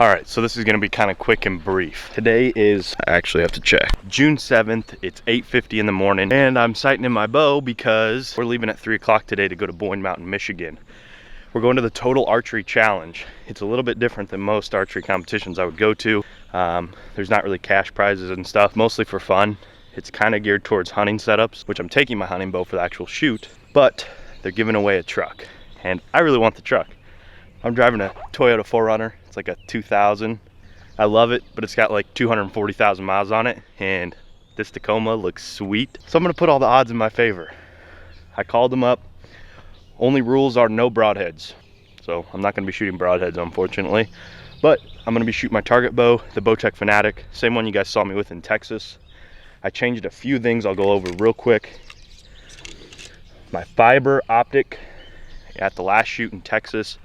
All right, so this is gonna be kind of quick and brief. Today is, I actually have to check, June 7th, it's 8:50 in the morning, and I'm sighting in my bow because we're leaving at 3 o'clock today to go to Boyne Mountain, Michigan. We're going to the Total Archery Challenge. It's a little bit different than most archery competitions I would go to. There's not really cash prizes and stuff, mostly for fun. It's kind of geared towards hunting setups, which I'm taking my hunting bow for the actual shoot, but they're giving away a truck, and I really want the truck. I'm driving a Toyota 4Runner. It's like a 2000. I love it, but it's got like 240,000 miles on it, and this Tacoma looks sweet. So I'm gonna put all the odds in my favor. I called them up. Only rules are no broadheads. So I'm not gonna be shooting broadheads, unfortunately, but I'm gonna be shooting my target bow, the Bowtech Fanatic, same one you guys saw me with in Texas. I changed a few things I'll go over real quick. My fiber optic at the last shoot in Texas,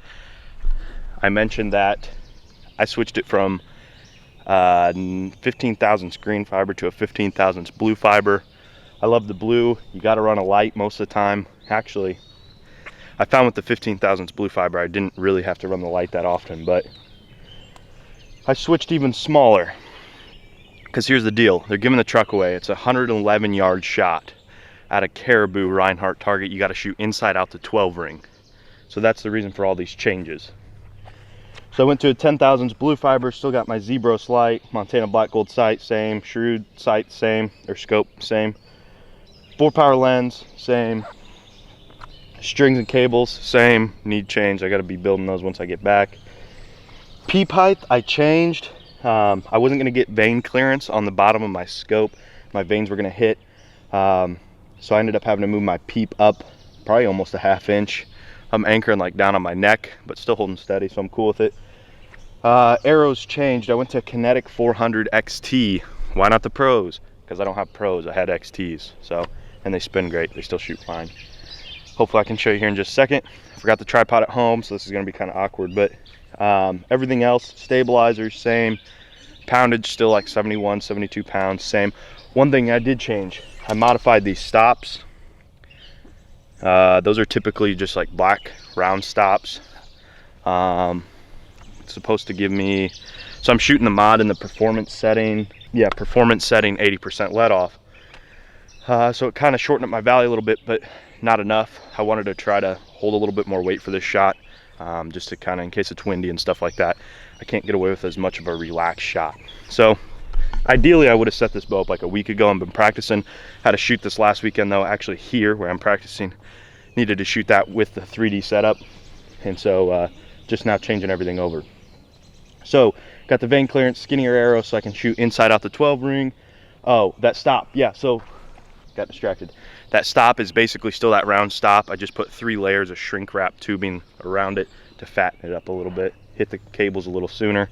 I mentioned that I switched it from 15 thousandths green fiber to a 15 thousandths blue fiber. I love the blue. You got to run a light most of the time. Actually, I found with the 15 thousandths blue fiber, I didn't really have to run the light that often, but I switched even smaller because here's the deal. They're giving the truck away. It's a 111 yard shot at a Caribou Reinhardt target. You got to shoot inside out the 12 ring. So that's the reason for all these changes. So I went to a 10 thousandths blue fiber, still got my Zebros light, Montana Black Gold sight, same, Shrewd sight, same, or scope, same. 4-power lens, same. Strings and cables, same, need change. I gotta be building those once I get back. Peep height, I changed. I wasn't gonna get vein clearance on the bottom of my scope. My veins were gonna hit. So I ended up having to move my peep up, probably almost a ½ inch. I'm anchoring like down on my neck, but still holding steady, so I'm cool with it. Arrows changed. I went to Kinetic 400 XT. Why not the pros? Because I don't have pros, I had XTs. So, and they spin great, they still shoot fine. Hopefully I can show you here in just a second. I forgot the tripod at home, so this is gonna be kind of awkward, but everything else, stabilizers, same. Poundage still like 71, 72 pounds, same. One thing I did change, I modified these stops. Those are typically just like black round stops. It's supposed to give me, so I'm shooting the mod in the performance setting. Yeah, performance setting 80% let off. So it kind of shortened up my valley a little bit, but not enough. I wanted to try to hold a little bit more weight for this shot, just to kind of, in case it's windy and stuff like that, I can't get away with as much of a relaxed shot. So ideally I would have set this bow up like a week ago and been practicing. Had to shoot this last weekend though, actually here where I'm practicing. Needed to shoot that with the 3D setup, and so just now changing everything over. So got the vein clearance, skinnier arrow so I can shoot inside out the 12 ring. Oh, that stop, yeah, so got distracted. That stop is basically still that round stop. I just put 3 layers of shrink wrap tubing around it to fatten it up a little bit, hit the cables a little sooner.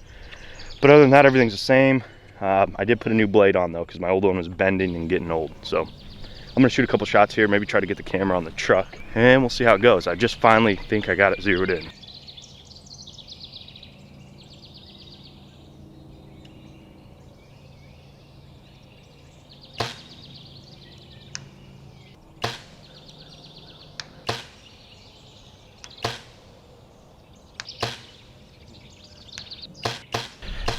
But other than that, everything's the same. I did put a new blade on though, because my old one was bending and getting old. So I'm gonna shoot a couple shots here, maybe try to get the camera on the truck, and we'll see how it goes. I just finally think I got it zeroed in.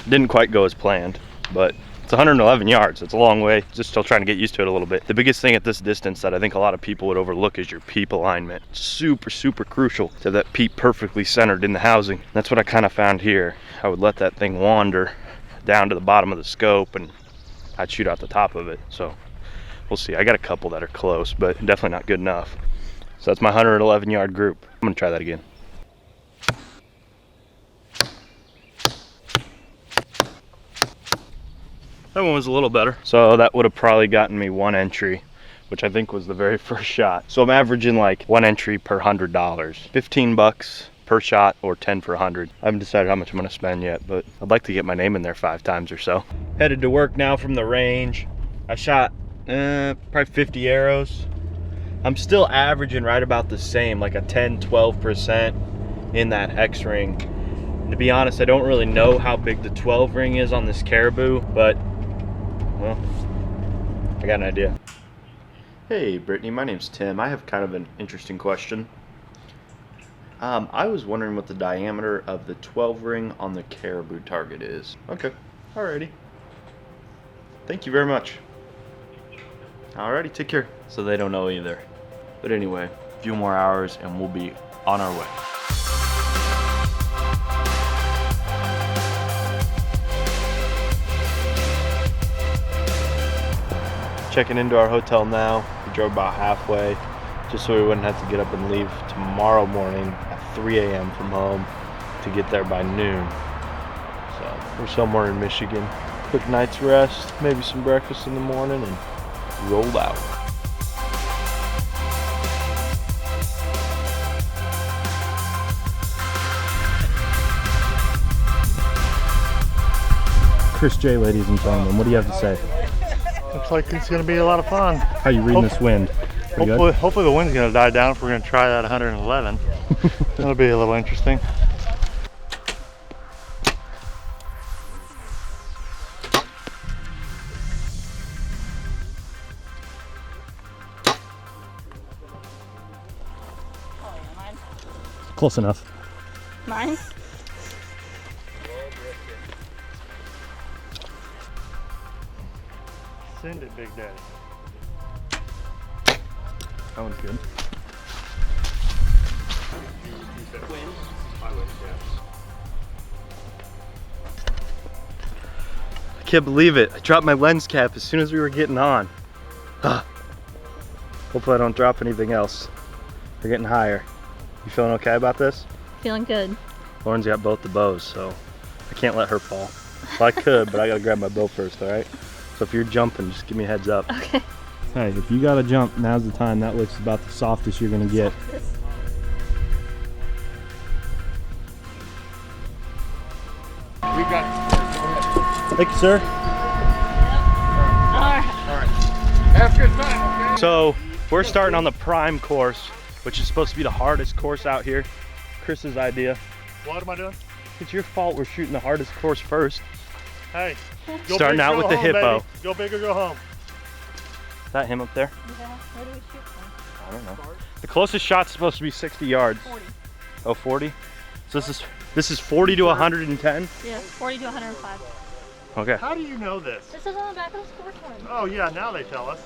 Didn't quite go as planned, but it's 111 yards. It's a long way. Just still trying to get used to it a little bit. The biggest thing at this distance that I think a lot of people would overlook is your peep alignment. Super, super crucial to that peep perfectly centered in the housing. That's what I kind of found here. I would let that thing wander down to the bottom of the scope and I'd shoot out the top of it. So we'll see. I got a couple that are close, but definitely not good enough. So that's my 111 yard group. I'm gonna try that again. That one was a little better. So that would have probably gotten me 1 entry, which I think was the very first shot. So I'm averaging like 1 entry per $100. 15 bucks per shot or 10 for 100. I haven't decided how much I'm gonna spend yet, but I'd like to get my name in there 5 times or so. Headed to work now from the range. I shot probably 50 arrows. I'm still averaging right about the same, like a 10-12% in that X ring. And to be honest, I don't really know how big the 12 ring is on this Caribou, but well, I got an idea. Hey Brittany, my name's Tim. I have kind of an interesting question. I was wondering what the diameter of the 12 ring on the caribou target is. Okay, alrighty. Thank you very much. Alrighty, take care. So they don't know either. But anyway, a few more hours and we'll be on our way. Checking into our hotel now. We drove about halfway just so we wouldn't have to get up and leave tomorrow morning at 3 a.m. from home to get there by noon. So we're somewhere in Michigan. Quick night's rest, maybe some breakfast in the morning, and rolled out. Chris J, ladies and gentlemen, what do you have to say? Looks like it's going to be a lot of fun. How you reading this wind? Hopefully the wind's going to die down if we're going to try that 111. That'll be a little interesting. Close enough. Mine? Send it, Big Daddy. That one's good. I can't believe it. I dropped my lens cap as soon as we were getting on. Hopefully I don't drop anything else. We're getting higher. You feeling okay about this? Feeling good. Lauren's got both the bows, so I can't let her fall. Well, I could, but I gotta grab my bow first, all right? So if you're jumping, just give me a heads up. Okay. Hey, if you gotta jump, now's the time. That looks about the softest you're gonna get. We got. Thank you, sir. All right. Have a good time, okay? So we're starting on the prime course, which is supposed to be the hardest course out here. Chris's idea. What am I doing? It's your fault we're shooting the hardest course first. Hey. Starting out with the hippo. Baby. Go big or go home. Is that him up there? Yeah. Where do we shoot from? I don't know. The closest shot's supposed to be 60 yards. 40. Oh, 40? So this is 40 to 110? Yeah, 40 to 105. Okay. How do you know this? This is on the back of the scorecard. Oh yeah, now they tell us.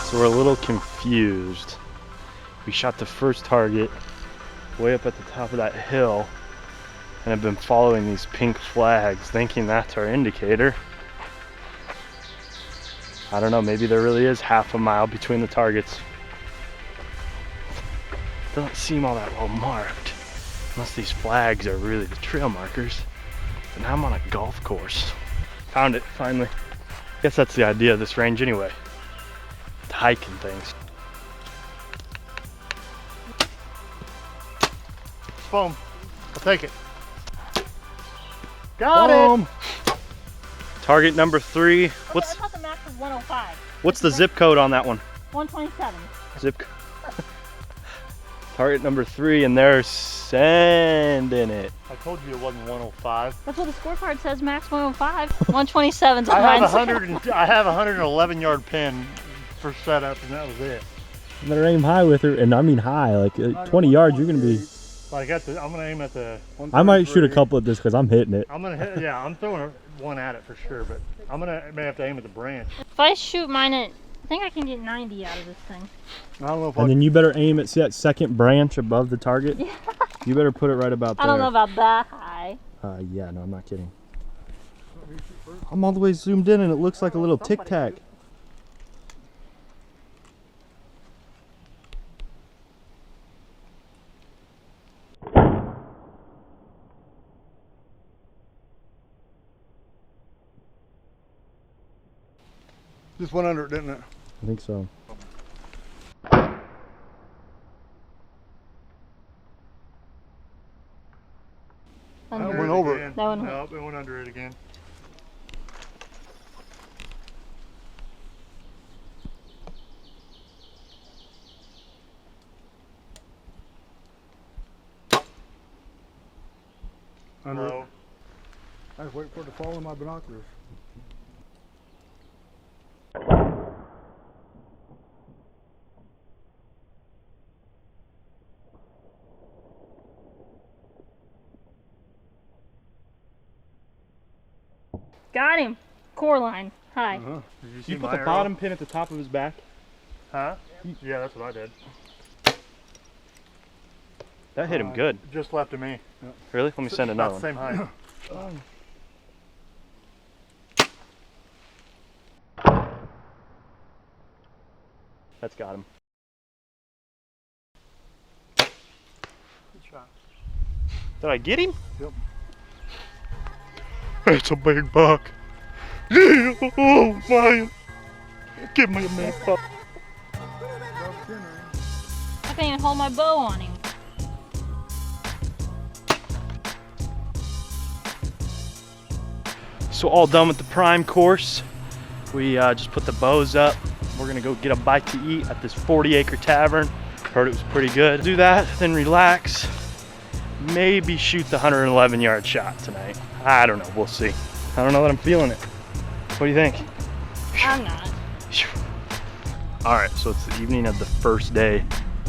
So we're a little confused. We shot the first target way up at the top of that hill and have been following these pink flags thinking that's our indicator. I don't know, maybe there really is half a mile between the targets. Doesn't seem all that well marked, unless these flags are really the trail markers. But now I'm on a golf course. Found it, finally. Guess that's the idea of this range anyway. To hike and things. Boom. I'll take it. Got it. Target number 3. I thought the max was 105. What's the zip code on that one? 127. Zip. Target number 3, and they're sending it. I told you it wasn't 105. That's what the scorecard says. Max 105. 127's on I mine. have a 111 yard pin for setup, and that was it. You better aim high with her, and I mean high, like 20 yards. You're gonna be. Like I'm gonna aim at the. I might shoot a couple at this because I'm hitting it. I'm gonna hit. Yeah, I'm throwing one at it for sure, but may have to aim at the branch. If I shoot mine at, I think I can get 90 out of this thing. I don't know if. And then you better aim at that second branch above the target. Yeah. You better put it right about there. I don't know about that high. Yeah, no, I'm not kidding. I'm all the way zoomed in, and it looks like a little tic tac. Just went under it, didn't it? I think so. Under. That went over it. That one went. Nope, it went under it again. Under. Low. I was waiting for it to fall in my binoculars. Got him. Core line. Hi. Did you see You put my the arrow? bottom pin at the top of his back. Huh? Yeah, that's what I did. That hit him good. Just left of me. Really? Let me send another About the one. same height. That's got him. Good shot. Did I get him? Yep. It's a big buck. Yeah, oh man. Give me a big buck. I can't even hold my bow on him. So all done with the prime course. We just put the bows up. We're gonna go get a bite to eat at this 40-acre tavern. Heard it was pretty good. Do that, then relax. Maybe shoot the 111-yard shot tonight. I don't know, we'll see. I don't know that I'm feeling it. What do you think? I'm not. All right, so it's the evening of the first day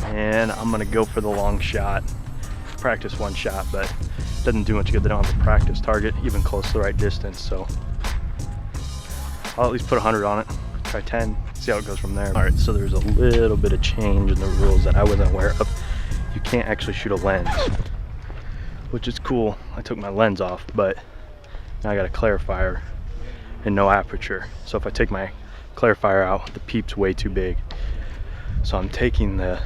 and I'm gonna go for the long shot. Practice one shot, but it doesn't do much good. They don't have a practice target even close to the right distance, so I'll at least put 100 on it. Try 10, see how it goes from there. All right, so there's a little bit of change in the rules that I wasn't aware of. You can't actually shoot a lens, which is cool. I took my lens off, but now I got a clarifier and no aperture. So if I take my clarifier out, the peep's way too big. So I'm taking the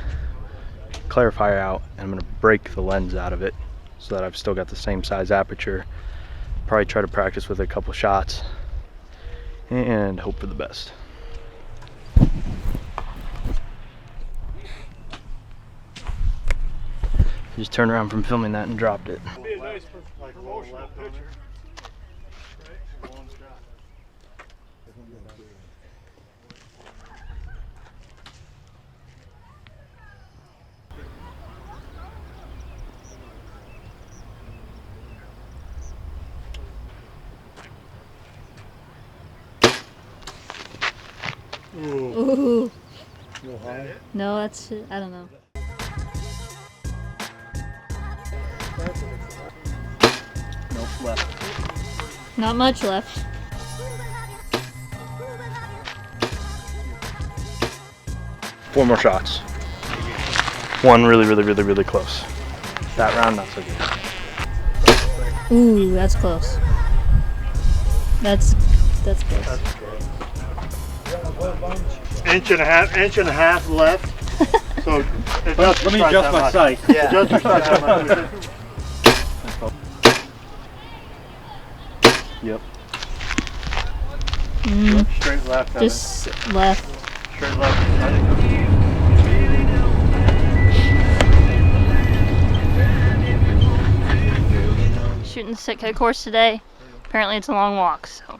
clarifier out and I'm gonna break the lens out of it so that I've still got the same size aperture. Probably try to practice with a couple shots and hope for the best. Just turned around from filming that and dropped it. Be a nice promotional picture. Ooh. Real high. No, that's I don't know. Nope, left. Not much left. Four more shots. One really close. That round, not so good. Ooh, that's close. That's close. Inch and a half left. So Let me adjust my sight. Yeah. Adjust your sight that much. Yep. Straight left. Evan. Just left. Straight left. Shooting the Sitka course today. Apparently it's a long walk, so.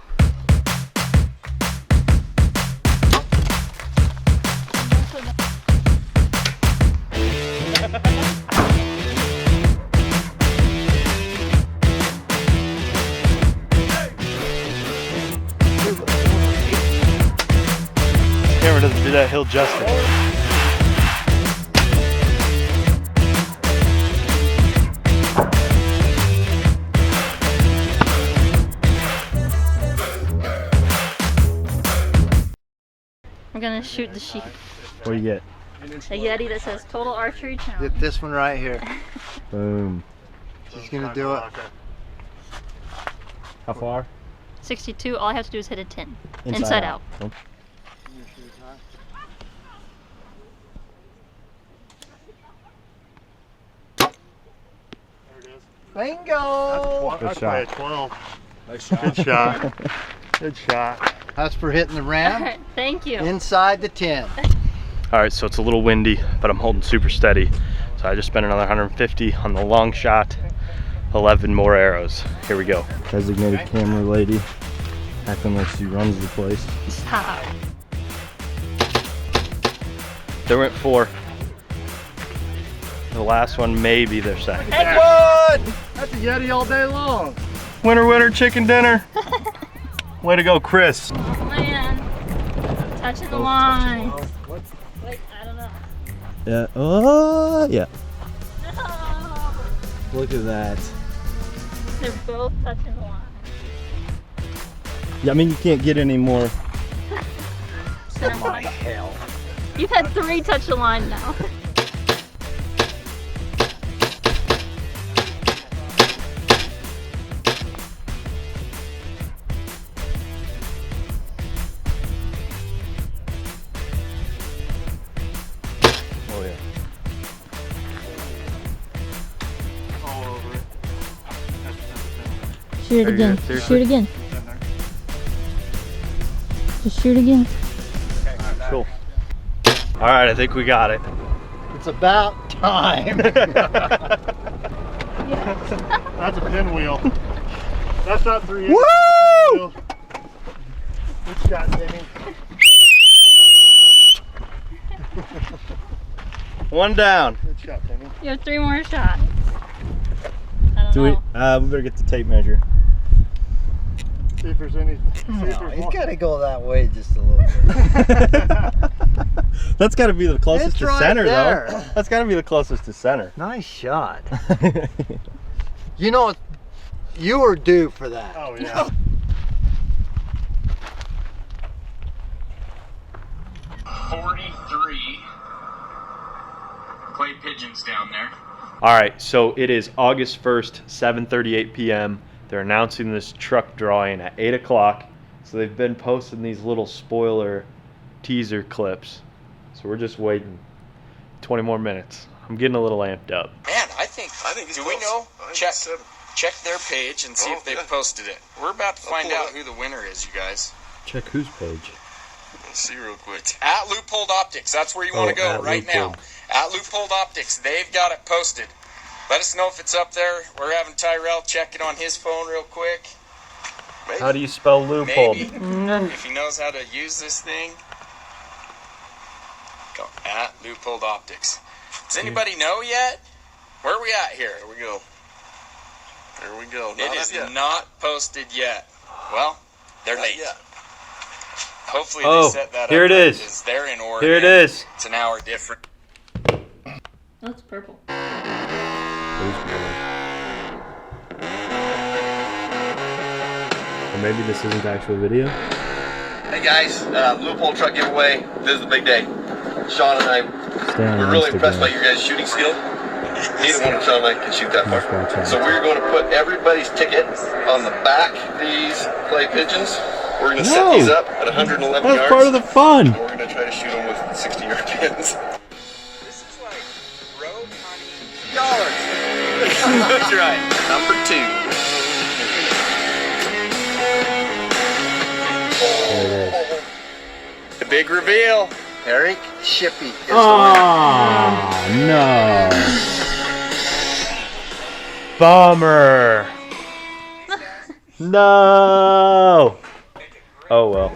Camera doesn't do that hill justice. I'm gonna shoot the sheep. What do you get? A Yeti that says Total Archery Challenge. Get this one right here. Boom. She's gonna do it. How far? 62, all I have to do is hit a 10. Inside out. Nope. Bingo! That's shot. probably a 12. Nice Good shot. Good shot. That's for hitting the ram Alright, thank you. inside the 10. All right, so it's a little windy, but I'm holding super steady. So I just spent another 150 on the long shot, 11 more arrows. Here we go. Designated camera lady, acting like she runs the place. Stop. There went 4. The last one may be their second. What? That's a Yeti all day long. Winner, winner, chicken dinner. Way to go, Chris. Oh man. Touching the line. Wait, I don't know. Yeah. Oh, yeah. No. Look at that. They're both touching the line. Yeah, I mean, you can't get any more. Oh my hell. You've had 3 touch the line now. Oh, yeah. All over it. Shoot it Are you again. serious? Shoot again. Just shoot again. Cool. All right, I think we got it. It's about time. That's a pinwheel. That's not 3 Woo! inches. Good shot, Timmy. One down. Good shot, Timmy. You have 3 more shots. I don't Do we? know. We better get the tape measure. See if there's any. See if No, there's he's one. got to go that way just a little bit. That's got to be the closest It's to right center, there. though. That's got to be the closest to center. Nice shot. You know, you were due for that. Oh yeah. Clay pigeons down there. All right, so it is August 1st, 7:38 p.m. They're announcing this truck drawing at 8 o'clock. So they've been posting these little spoiler teaser clips. So we're just waiting 20 more minutes. I'm getting a little amped up. Man, I think it's do we close. know? I think Check it's 7. check their page and see Oh, if they've yeah. posted it. We're about to I'll find pull it out up. who the winner is, you guys. Check whose page? Let's see real quick. At Loopholed Optics, that's where you want to Oh, go at right Loopholed. now. At Loopholed Optics, they've got it posted. Let us know if it's up there. We're having Tyrell check it on his phone real quick. Maybe. How do you spell loophole? Maybe if he knows how to use this thing. Go at Loopholed Optics. Does anybody know yet? Where are we at here? There we go. There we go. It Not is up yet. not posted yet. Well, they're Not late. yet. Hopefully Oh, they set that here up it right, is. 'cause they're in Oregon. Here it is. It's an hour different. That's purple. Or maybe this isn't actual video. Hey guys, loophole truck giveaway. This is the big day. Sean and I, we're really impressed by your guys' shooting skill. Neither one of Sean and I can shoot that far. So we're going to put everybody's ticket on the back of these clay pigeons. We're going to set these up at 111 yards. That's part of the fun. And we're going to try to shoot them with 60-yard pins. This is like road honey. Dollars. That's right. Number 2. The big reveal. Eric Shippey is Oh, no. Bummer. No. Oh, well.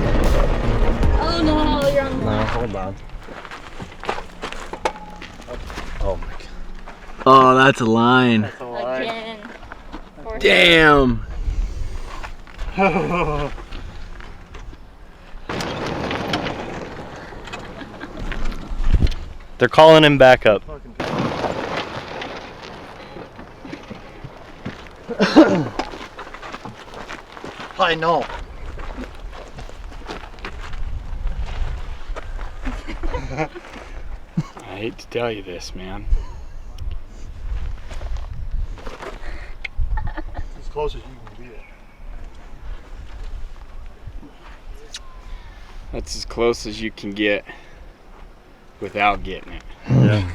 Oh no, you're on the No, hold on. Oh, my God. Oh, that's a line. That's a lie. again. Damn. They're calling him back up. I know. I hate to tell you this, man. As close as you can get. That's as close as you can get without getting it. Yeah.